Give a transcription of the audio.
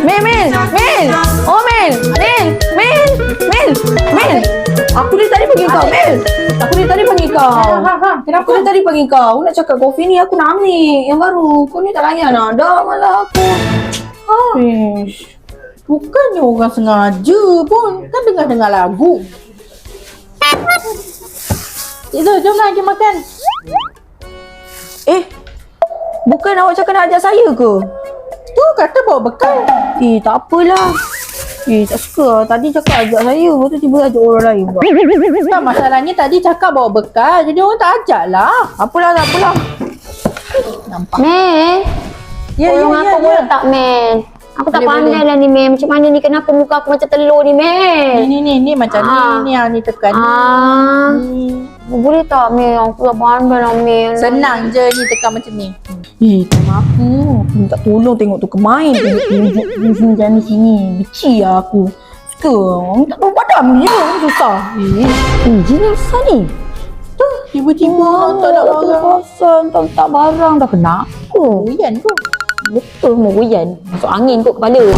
Mel. Oh, Mel. Mel. Aku dari tadi panggil kau, Mel. Aku dari tadi panggil kau. Kenapa? Aku dari tadi panggil kau. Aku nak cakap kopi ni aku nak ambil yang baru. Kau ni tak layan lah. Dah malah aku. Ish, bukannya orang sengaja pun. Kan dengar-dengar lagu. Jom lah pergi makan. Bukan awak cakap nak ajak saya ke? Tu kata bawa bekal. Tak apalah. Tak suka. Tadi cakap ajak saya. Lepas tu tiba ajak orang lain pula. Nah, masalahnya tadi cakap bawa bekal. Jadi orang tak ajak lah. Apalah, tak apalah. Nampak. Mel, tolong aku boleh tak, Mel? Aku tak Boleh, pandai lah ni, Mel. Macam mana ni? Kenapa muka aku macam telur ni, Mel? Ni macam ni tekan ni. Boleh tak, Mel? Aku tak pandai lah, Mel. Senang je ni tekan macam ni. Tolong aku. Aku minta tolong tengok tu kemain. Tunjuk sini sini. Benci lah aku. Suka. Minta tolong padam je. Susah. Jin asal ni. Tiba-tiba tak ada barang. Pasal tak barang dah kenapa? Hujan tu. Betul, mau hujan. Masuk angin kot kepala.